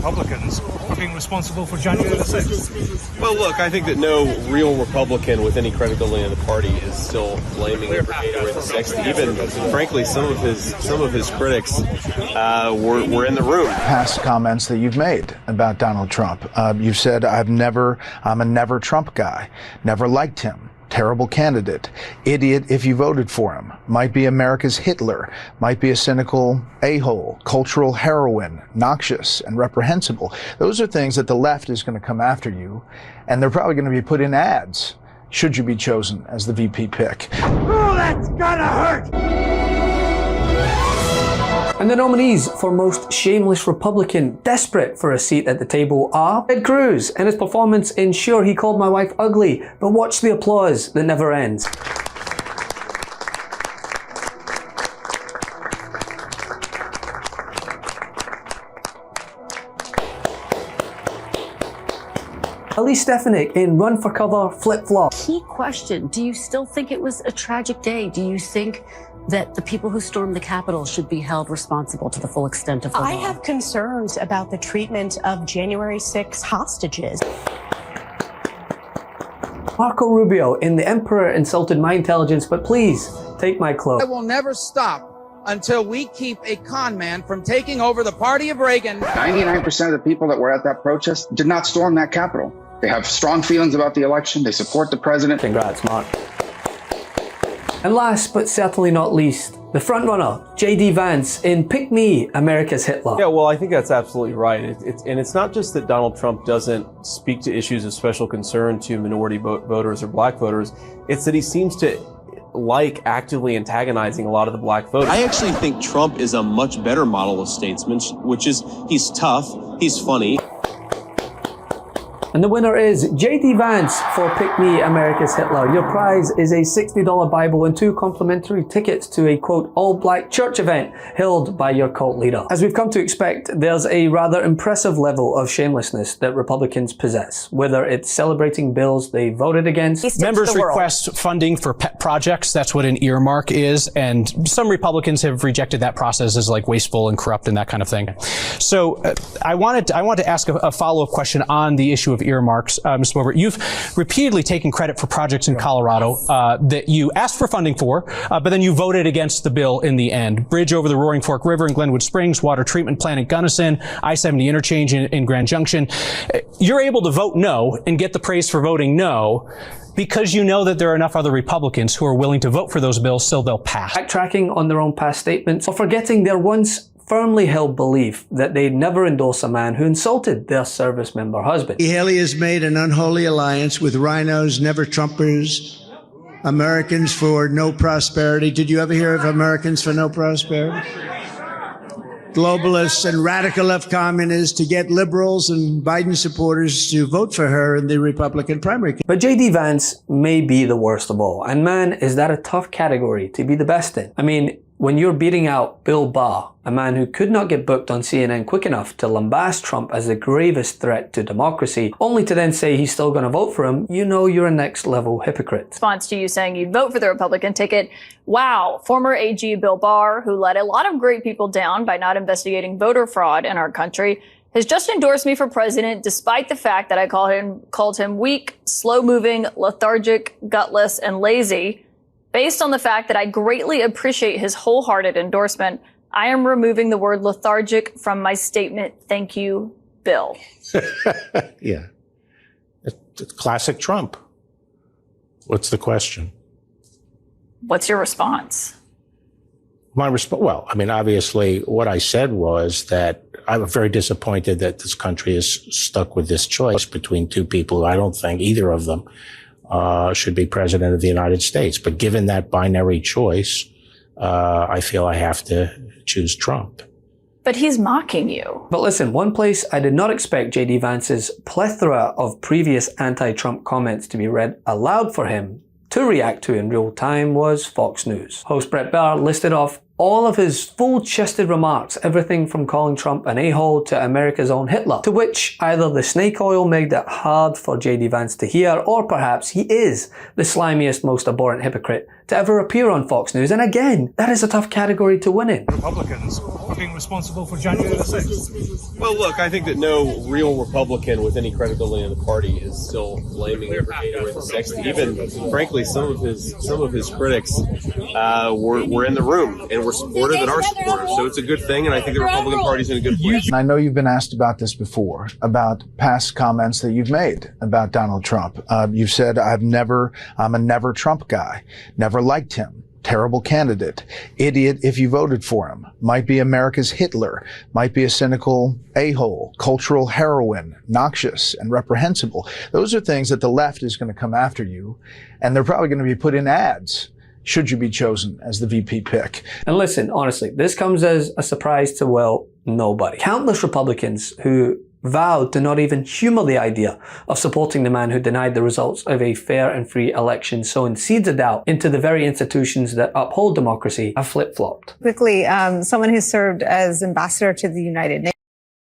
Republicans for being responsible for January the 6th? Well, look, I think that no real Republican with any credibility in the party is still blaming him for January the 6th. Even, frankly, some of his critics were in the room. Past comments that you've made about Donald Trump. You've said, I'm a never Trump guy, never liked him. Terrible candidate, idiot if you voted for him, might be America's Hitler, might be a cynical a-hole, cultural heroine, noxious and reprehensible. Those are things that the left is going to come after you, and they're probably going to be put in ads should you be chosen as the VP pick. Oh, that's gonna hurt! And the nominees for most shameless Republican desperate for a seat at the table are Ted Cruz and his performance in Sure He Called My Wife Ugly, but watch the applause that never ends. Elise Stefanik in Run for Cover Flip Flop. Key question, do you still think it was a tragic day? Do you think that the people who stormed the Capitol should be held responsible to the full extent of the law? I have concerns about the treatment of January 6 hostages. Marco Rubio in The Emperor Insulted My Intelligence, but please take my cloak. I will never stop until we keep a con man from taking over the party of Reagan. 99% of the people that were at that protest did not storm that Capitol. They have strong feelings about the election. They support the president. Congrats, Mark. And last but certainly not least, the frontrunner, J.D. Vance in Pick Me, America's Hitler. Yeah, well, I think that's absolutely right. And it's not just that Donald Trump doesn't speak to issues of special concern to minority voters or black voters. It's that he seems to like actively antagonizing a lot of the black voters. I actually think Trump is a much better model of statesman, which is he's tough, he's funny. And the winner is J.D. Vance for Pick Me, America's Hitler. Your prize is a $60 Bible and 2 complimentary tickets to a, quote, all-black church event held by your cult leader. As we've come to expect, there's a rather impressive level of shamelessness that Republicans possess, whether it's celebrating bills they voted against. Members request funding for pet projects. That's what an earmark is. And some Republicans have rejected that process as like wasteful and corrupt and that kind of thing. So I wanted to ask a follow-up question on the issue of earmarks. Mr. Wilbur, you've repeatedly taken credit for projects in Colorado that you asked for funding for, but then you voted against the bill in the end. Bridge over the Roaring Fork River in Glenwood Springs, water treatment plant in Gunnison, I-70 interchange in Grand Junction. You're able to vote no and get the praise for voting no because you know that there are enough other Republicans who are willing to vote for those bills so they'll pass. Backtracking on their own past statements or forgetting their once firmly held belief that they'd never endorse a man who insulted their service member husband. Nikki Haley has made an unholy alliance with rhinos, never-Trumpers, Americans for no prosperity. Did you ever hear of Americans for no prosperity? Globalists and radical left communists to get liberals and Biden supporters to vote for her in the Republican primary. But J.D. Vance may be the worst of all. And man, is that a tough category to be the best in. I mean, when you're beating out Bill Barr, a man who could not get booked on CNN quick enough to lambast Trump as the gravest threat to democracy, only to then say he's still going to vote for him, you know you're a next level hypocrite. Response to you saying you'd vote for the Republican ticket. Wow, former AG Bill Barr, who let a lot of great people down by not investigating voter fraud in our country, has just endorsed me for president despite the fact that I called him weak, slow-moving, lethargic, gutless, and lazy. Based on the fact that I greatly appreciate his wholehearted endorsement, I am removing the word lethargic from my statement. Thank you, Bill. Yeah. It's classic Trump. What's the question? What's your response? Well, I mean, obviously, what I said was that I'm very disappointed that this country is stuck with this choice between two people who I don't think either of them should be president of the United States. But given that binary choice, I feel I have to choose Trump. But he's mocking you. But listen, one place I did not expect J.D. Vance's plethora of previous anti-Trump comments to be read aloud for him to react to in real time was Fox News. Host Brett Baier listed off all of his full-chested remarks, everything from calling Trump an a-hole to America's own Hitler, to which either the snake oil made it hard for J.D. Vance to hear, or perhaps he is the slimiest, most abhorrent hypocrite to ever appear on Fox News. And again, that is a tough category to win in. Republicans are being responsible for January the 6th. Well, look, I think that no real Republican with any credibility in the party is still blaming it for January the 6th. Even, frankly, some of his critics were in the room and were supportive and are supportive. So it's a good thing, and I think the Republican Party's in a good place. And I know you've been asked about this before, about past comments that you've made about Donald Trump. You've said, I'm a never Trump guy, never liked him. Terrible candidate, idiot if you voted for him, might be America's Hitler, might be a cynical a-hole, cultural heroine, noxious and reprehensible. Those are things that the left is going to come after you, and they're probably going to be put in ads should you be chosen as the VP pick. And listen, honestly, this comes as a surprise to, well, nobody. Countless Republicans who vowed to not even humor the idea of supporting the man who denied the results of a fair and free election, sowing seeds of doubt into the very institutions that uphold democracy, have flip-flopped. Quickly, someone who served as ambassador to the United Nations,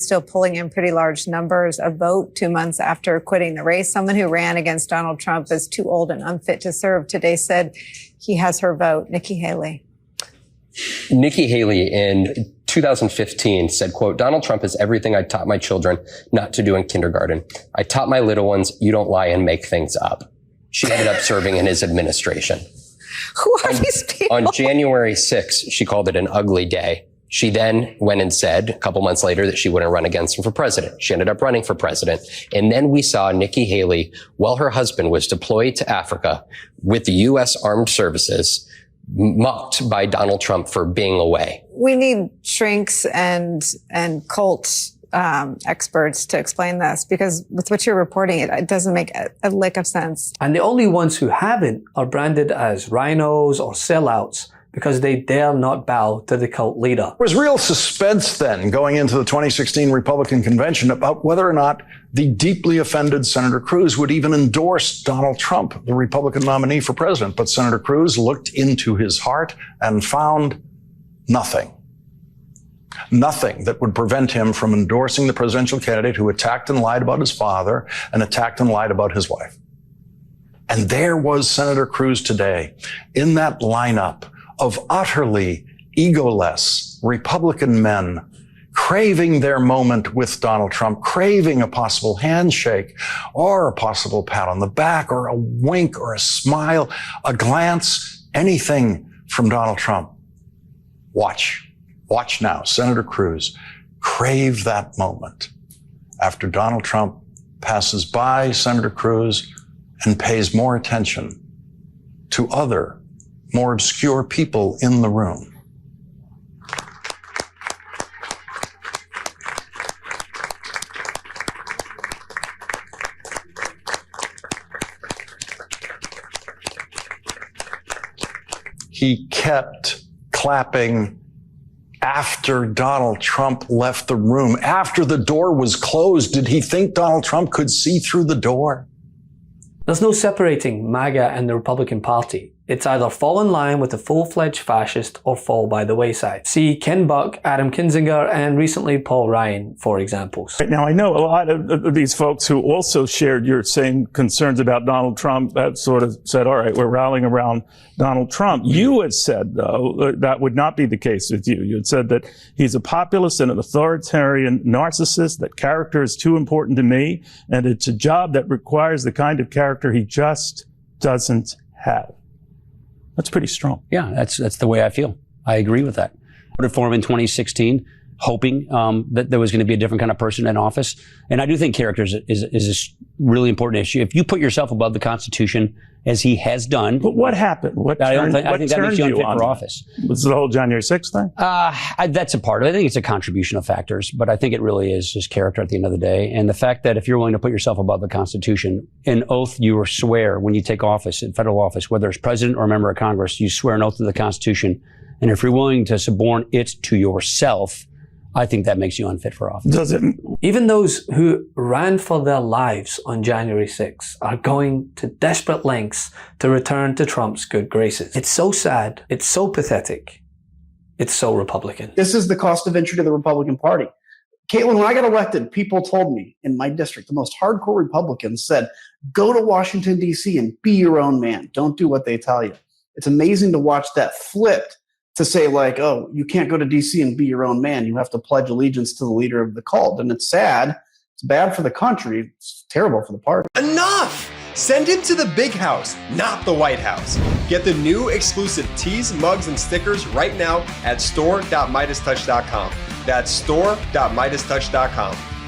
still pulling in pretty large numbers, a vote 2 months after quitting the race. Someone who ran against Donald Trump as too old and unfit to serve today said he has her vote. Nikki Haley. Nikki Haley in 2015 said, quote, Donald Trump is everything I taught my children not to do in kindergarten. I taught my little ones, you don't lie and make things up. She ended up serving in his administration. Who are these people? On January 6th, she called it an ugly day. She then went and said a couple months later that she wouldn't run against him for president. She ended up running for president. And then we saw Nikki Haley, while her husband was deployed to Africa with the U.S. Armed Services, mocked by Donald Trump for being away. We need shrinks and cult experts to explain this, because with what you're reporting, it doesn't make a lick of sense. And the only ones who haven't are branded as rhinos or sellouts because they dare not bow to the cult leader. There was real suspense then going into the 2016 Republican convention about whether or not the deeply offended Senator Cruz would even endorse Donald Trump, the Republican nominee for president. But Senator Cruz looked into his heart and found nothing. Nothing that would prevent him from endorsing the presidential candidate who attacked and lied about his father and attacked and lied about his wife. And there was Senator Cruz today in that lineup of utterly egoless Republican men craving their moment with Donald Trump, craving a possible handshake or a possible pat on the back or a wink or a smile, a glance, anything from Donald Trump. Watch now, Senator Cruz, crave that moment after Donald Trump passes by Senator Cruz and pays more attention to other, more obscure people in the room. He kept clapping after Donald Trump left the room. After the door was closed, did he think Donald Trump could see through the door? There's no separating MAGA and the Republican Party. It's either fall in line with a full-fledged fascist or fall by the wayside. See Ken Buck, Adam Kinzinger, and recently Paul Ryan, for examples. Right now, I know a lot of these folks who also shared your same concerns about Donald Trump that sort of said, all right, we're rallying around Donald Trump. You had said, though, that would not be the case with you. You had said that he's a populist and an authoritarian narcissist, that character is too important to me, and it's a job that requires the kind of character he just doesn't have. That's pretty strong. Yeah, that's the way I feel. I agree with that. I voted for him in 2016, hoping that there was going to be a different kind of person in office. And I do think character is a really important issue. If you put yourself above the Constitution, as he has done. But what happened? I think that makes you unfit for office. Was it the whole January 6th thing? That's a part of it. I think it's a contribution of factors, but I think it really is just character at the end of the day. And the fact that if you're willing to put yourself above the Constitution, an oath you swear when you take office, in federal office, whether it's president or a member of Congress, you swear an oath to the Constitution. And if you're willing to suborn it to yourself, I think that makes you unfit for office. Does it? Even those who ran for their lives on January 6th are going to desperate lengths to return to Trump's good graces. It's so sad. It's so pathetic. It's so Republican. This is the cost of entry to the Republican Party. Caitlin, when I got elected, people told me in my district, the most hardcore Republicans said, go to Washington, D.C. and be your own man. Don't do what they tell you. It's amazing to watch that flipped to say like, oh, you can't go to DC and be your own man. You have to pledge allegiance to the leader of the cult. And it's sad. It's bad for the country. It's terrible for the party. Enough! Send him to the big house, not the White House. Get the new exclusive tees, mugs, and stickers right now at store.MeidasTouch.com. That's store.MeidasTouch.com.